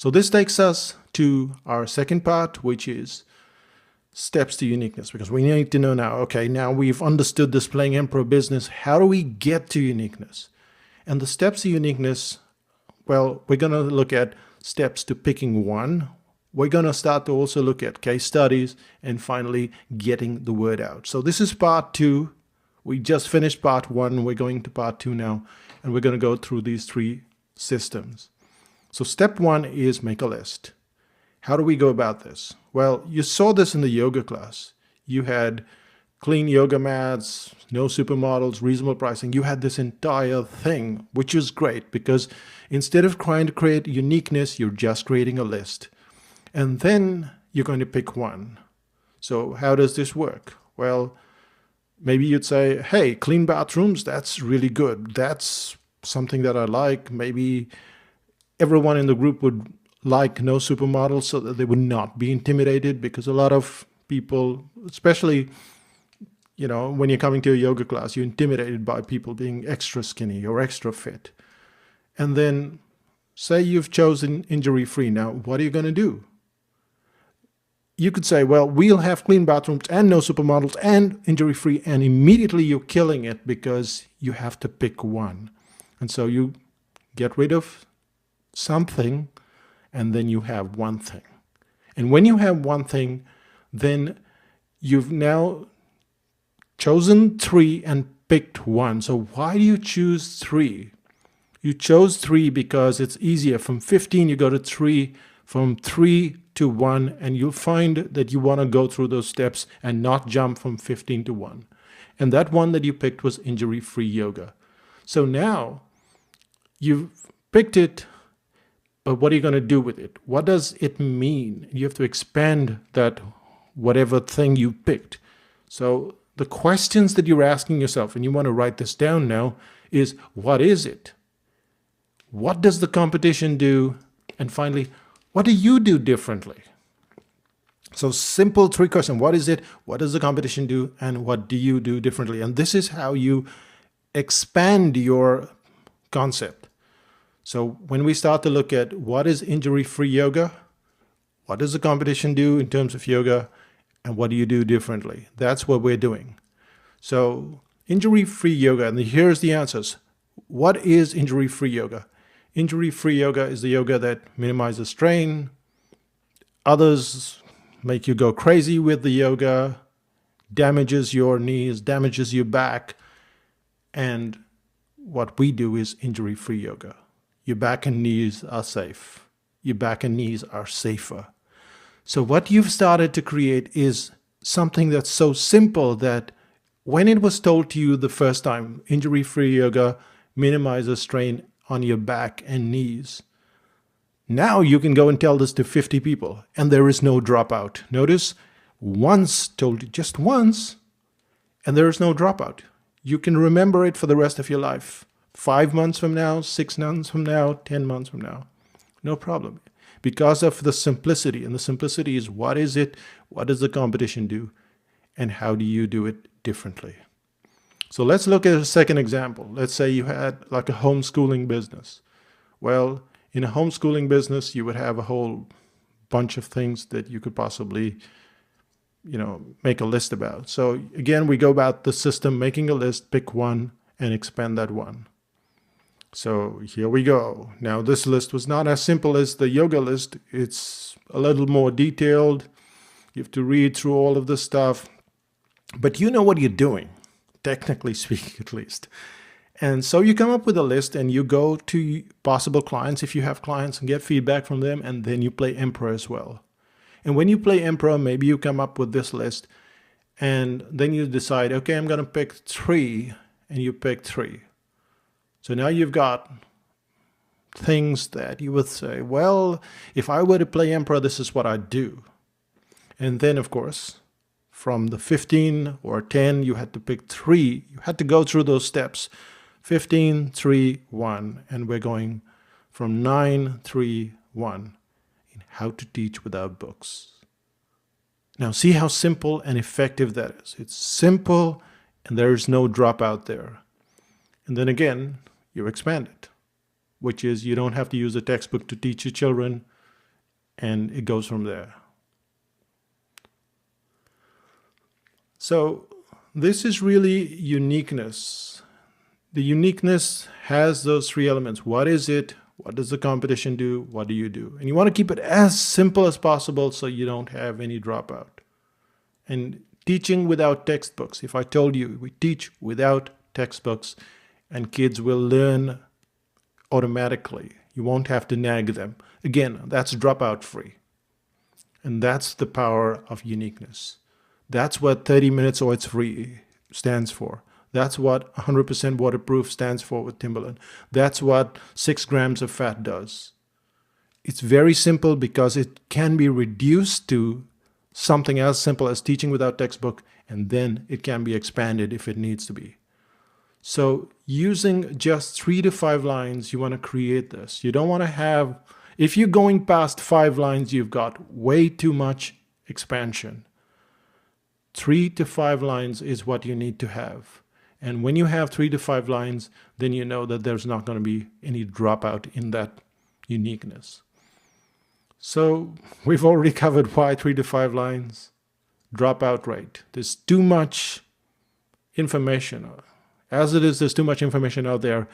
So this takes us to our second part, which is steps to uniqueness, because we need to know now, okay, now we've understood this playing emperor business. How do we get to uniqueness? And the steps to uniqueness, well, we're going to look at steps to picking one. We're going to start to also look at case studies and finally getting the word out. So this is part 2. We just finished part 1. We're going to part 2 now, and we're going to go through these 3 systems. So step 1 is make a list. How do we go about this? Well, you saw this in the yoga class. You had clean yoga mats, no supermodels, reasonable pricing. You had this entire thing, which is great because instead of trying to create uniqueness, you're just creating a list. And then you're going to pick one. So how does this work? Well, maybe you'd say, hey, clean bathrooms, that's really good. That's something that I like. Maybe everyone in the group would like no supermodels so that they would not be intimidated, because a lot of people, especially, when you're coming to a yoga class, you're intimidated by people being extra skinny or extra fit. And then say you've chosen injury-free. Now, what are you going to do? You could say, well, we'll have clean bathrooms and no supermodels and injury-free, and immediately you're killing it because you have to pick one. And so you get rid of something, and then you have one thing. And when you have one thing, then you've now chosen 3 and picked one. So why do you choose 3? You chose 3 because it's easier. From 15, you go to 3, from 3 to 1, and you'll find that you want to go through those steps and not jump from 15 to 1. And that one that you picked was injury-free yoga. So now you've picked it, but what are you going to do with it? What does it mean? You have to expand that whatever thing you picked. So the questions that you're asking yourself, and you want to write this down now, is what is it? What does the competition do? And finally, what do you do differently? So simple 3 questions. What is it? What does the competition do? And what do you do differently? And this is how you expand your concept. So when we start to look at what is injury-free yoga, what does the competition do in terms of yoga, and what do you do differently? That's what we're doing. So injury-free yoga, and here's the answers. What is injury-free yoga? Injury-free yoga is the yoga that minimizes strain. Others make you go crazy with the yoga, damages your knees, damages your back. And what we do is injury-free yoga. Your back and knees are safe. Your back and knees are safer. So what you've started to create is something that's so simple that when it was told to you the first time, injury-free yoga minimizes strain on your back and knees, now you can go and tell this to 50 people and there is no dropout. Notice, once told you, just once, and there is no dropout. You can remember it for the rest of your life. 5 months from now, 6 months from now, 10 months from now. No problem. Because of the simplicity. And the simplicity is, what is it? What does the competition do? And how do you do it differently? So let's look at a second example. Let's say you had like a homeschooling business. Well, in a homeschooling business, you would have a whole bunch of things that you could possibly, make a list about. So again, we go about the system, making a list, pick one, and expand that one. So here we go. Now this list was not as simple as the yoga list. It's a little more detailed. You have to read through all of this stuff. But you know what you're doing, technically speaking at least. And so you come up with a list and you go to possible clients if you have clients and get feedback from them, and then you play emperor as well. And when you play emperor, maybe you come up with this list and then you decide, okay, I'm going to pick 3, and you pick 3. So now you've got things that you would say, well, if I were to play emperor, this is what I'd do. And then, of course, from the 15 or 10, you had to pick 3. You had to go through those steps. 15, 3, 1. And we're going from 9, 3, 1 in how to teach without books. Now see how simple and effective that is. It's simple and there's no dropout there. And then again, you expand it, which is you don't have to use a textbook to teach your children. and it goes from there. So this is really uniqueness. The uniqueness has those three elements. What is it? What does the competition do? What do you do? And you want to keep it as simple as possible so you don't have any dropout. And teaching without textbooks. If I told you we teach without textbooks and kids will learn automatically, you won't have to nag them. Again, that's dropout free. And that's the power of uniqueness. That's what 30 minutes or it's free stands for. That's what 100% waterproof stands for with Timberland. That's what 6 grams of fat does. It's very simple because it can be reduced to something as simple as teaching without textbook, and then it can be expanded if it needs to be. So using just 3 to 5 lines, you want to create this. You don't want to have, if you're going past 5 lines, you've got way too much expansion. 3 to 5 lines is what you need to have. And when you have 3 to 5 lines, then you know that there's not going to be any dropout in that uniqueness. So we've already covered why 3 to 5 lines. Dropout rate. There's too much information. As it is, there's too much information out there,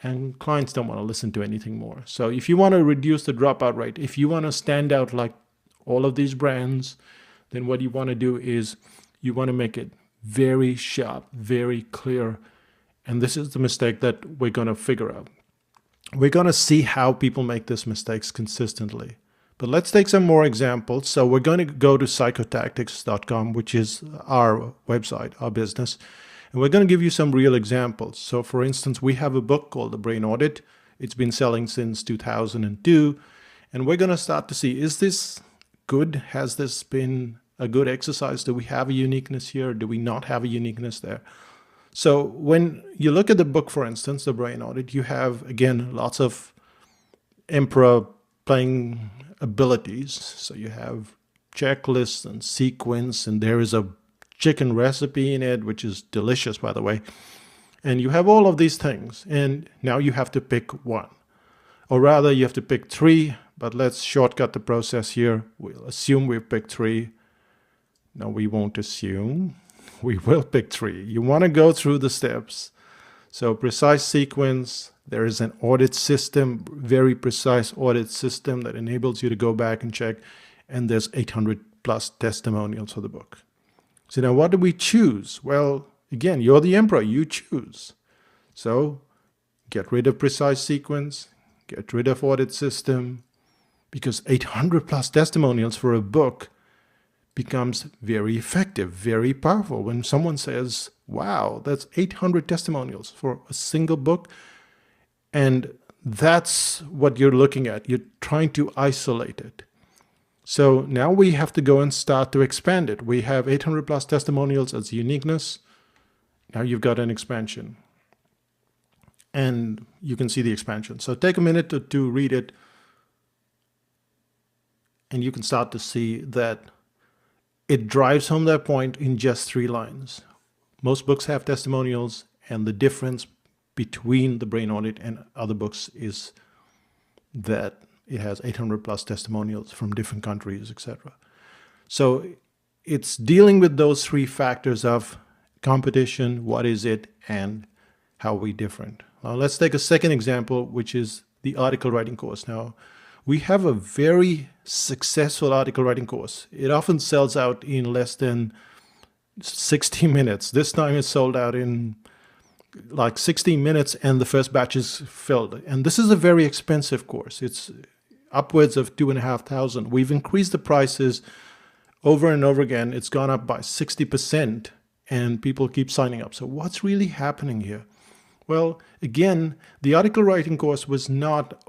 and clients don't want to listen to anything more. So if you want to reduce the dropout rate, if you want to stand out like all of these brands, then what you want to do is you want to make it very sharp, very clear. And this is the mistake that we're going to figure out. We're going to see how people make these mistakes consistently. But let's take some more examples. So we're going to go to psychotactics.com, which is our website, our business. And we're going to give you some real examples. So for instance, we have a book called The Brain Audit. It's been selling since 2002. And we're going to start to see, is this good? Has this been a good exercise? Do we have a uniqueness here? Do we not have a uniqueness there? So when you look at the book, for instance, The Brain Audit, you have, again, lots of emperor playing abilities. So you have checklists and sequence, and there is a chicken recipe in it, which is delicious, by the way. And you have all of these things, and now you have to pick one. Or rather, you have to pick 3, but let's shortcut the process here. We'll assume we've picked 3. No, we won't assume. We will pick 3. You want to go through the steps. So precise sequence, there is an audit system, very precise audit system that enables you to go back and check. And there's 800 plus testimonials for the book. So now what do we choose? Well, again, you're the emperor, you choose. So get rid of precise sequence, get rid of audit system, because 800 plus testimonials for a book becomes very effective, very powerful. When someone says, wow, that's 800 testimonials for a single book. And that's what you're looking at. You're trying to isolate it. So now we have to go and start to expand it. We have 800 plus testimonials as uniqueness. Now you've got an expansion. And you can see the expansion. So take a minute to read it. And you can start to see that it drives home that point in just 3 lines. Most books have testimonials, and the difference between The Brain Audit and other books is that it has 800 plus testimonials from different countries, etc. So it's dealing with those 3 factors of competition, what is it, and how are we different. Now let's take a second example, which is the article writing course. Now, we have a very successful article writing course. It often sells out in less than 60 minutes. This time it's sold out in like 60 minutes and the first batch is filled. And this is a very expensive course. It's upwards of $2,500. We've increased the prices over and over again. It's gone up by 60% and people keep signing up. So what's really happening here? Well, again, the article writing course was not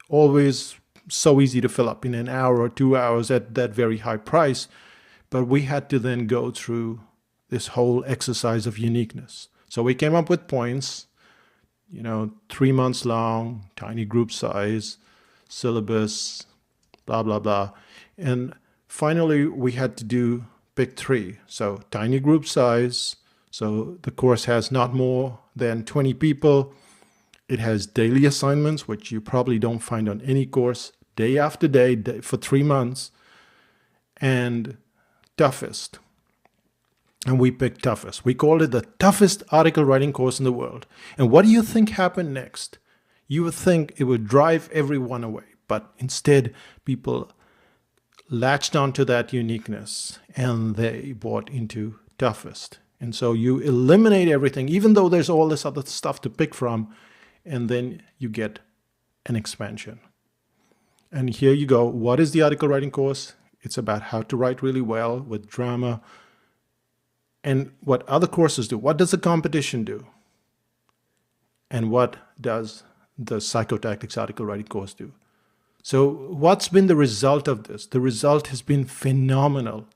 always so easy to fill up in an hour or 2 hours at that very high price. But we had to then go through this whole exercise of uniqueness. So we came up with points, 3 months long, tiny group size, syllabus, blah, blah, blah. And finally, we had to pick 3. So tiny group size. So the course has not more than 20 people. It has daily assignments, which you probably don't find on any course. day after day, for 3 months, and toughest. And we picked toughest. We called it the toughest article writing course in the world. And what do you think happened next? You would think it would drive everyone away, but instead people latched onto that uniqueness and they bought into toughest. And so you eliminate everything, even though there's all this other stuff to pick from, and then you get an expansion. And here you go. What is the article writing course? It's about how to write really well with drama and what other courses do. What does the competition do? And what does the Psychotactics article writing course do? So what's been the result of this? The result has been phenomenal.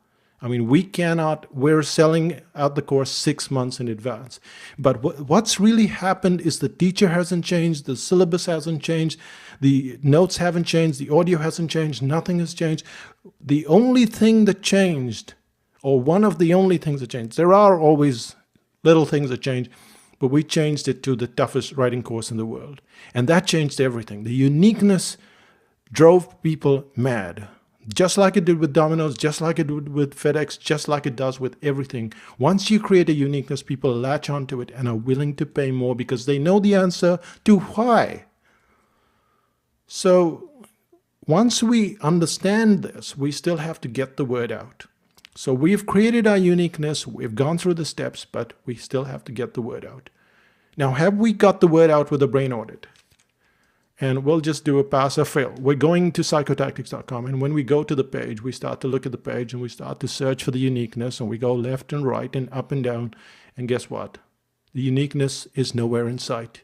I mean, we're selling out the course 6 months in advance. But what's really happened is the teacher hasn't changed, the syllabus hasn't changed, the notes haven't changed, the audio hasn't changed, nothing has changed. The only thing that changed, or one of the only things that changed, there are always little things that change, but we changed it to the toughest writing course in the world. And that changed everything. The uniqueness drove people mad. Just like it did with Domino's, just like it did with FedEx, just like it does with everything. Once you create a uniqueness, people latch onto it and are willing to pay more because they know the answer to why. So once we understand this, we still have to get the word out. So we've created our uniqueness, we've gone through the steps, but we still have to get the word out. Now, have we got the word out with a brain audit? And we'll just do a pass or fail. We're going to psychotactics.com, and when we go to the page, we start to look at the page and we start to search for the uniqueness, and we go left and right and up and down. And guess what? The uniqueness is nowhere in sight.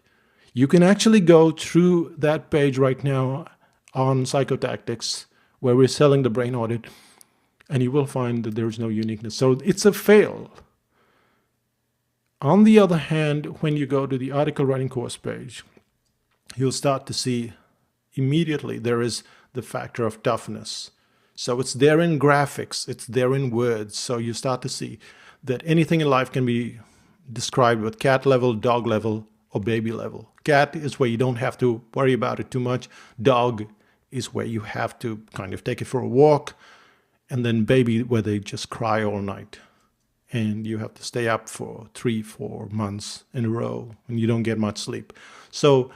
You can actually go through that page right now on Psychotactics, where we're selling the brain audit, and you will find that there's no uniqueness. So it's a fail. On the other hand, when you go to the article writing course page, you'll start to see immediately there is the factor of toughness. So it's there in graphics, it's there in words. So you start to see that anything in life can be described with cat level, dog level, or baby level. Cat is where you don't have to worry about it too much. Dog is where you have to kind of take it for a walk. And then baby, where they just cry all night. And you have to stay up for 3-4 months in a row and you don't get much sleep. So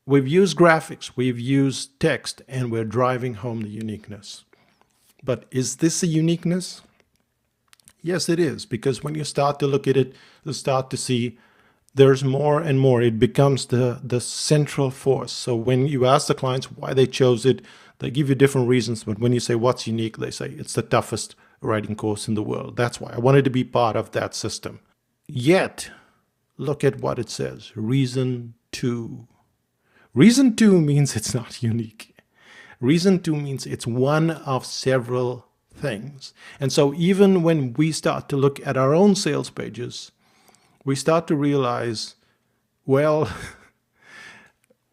we've used graphics, we've used text, and we're driving home the uniqueness. But is this a uniqueness? Yes, it is, because when you start to look at it, you start to see there's more and more. It becomes the central force. So when you ask the clients why they chose it, they give you different reasons. But when you say what's unique, they say it's the toughest writing course in the world. That's why I wanted to be part of that system. Yet, look at what it says. Reason 2. Reason 2 means it's not unique. Reason 2 means it's one of several things. And so even when we start to look at our own sales pages, we start to realize, well,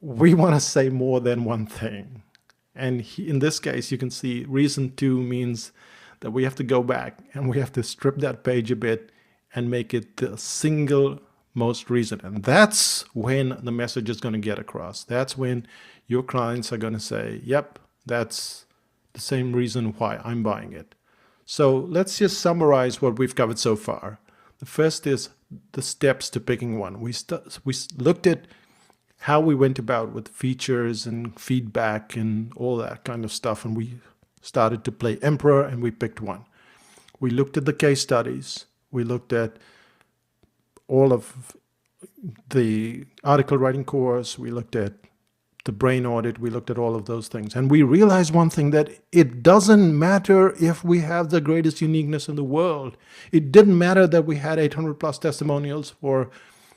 we want to say more than one thing. And in this case, you can see reason 2 means that we have to go back and we have to strip that page a bit and make it the single most reason. And that's when the message is going to get across. That's when your clients are going to say, yep, that's the same reason why I'm buying it. So let's just summarize what we've covered so far. The first is the steps to picking one. We looked at how we went about with features and feedback and all that kind of stuff. And we started to play emperor and we picked one. We looked at the case studies. We looked at all of the article writing course. We looked at the brain audit. We looked at all of those things. And we realized one thing, that it doesn't matter if we have the greatest uniqueness in the world. It didn't matter that we had 800 plus testimonials for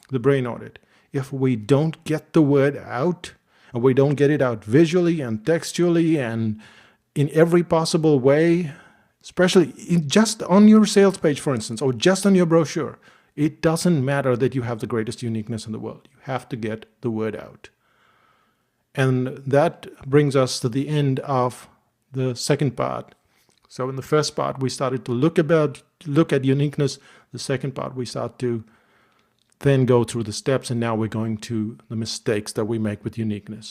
the brain audit. If we don't get the word out, and we don't get it out visually and textually and in every possible way, especially just on your sales page, for instance, or just on your brochure, it doesn't matter that you have the greatest uniqueness in the world. You have to get the word out. And that brings us to the end of the second part. So in the first part, we started to look at uniqueness. The second part, we start to then go through the steps, and now we're going to the mistakes that we make with uniqueness.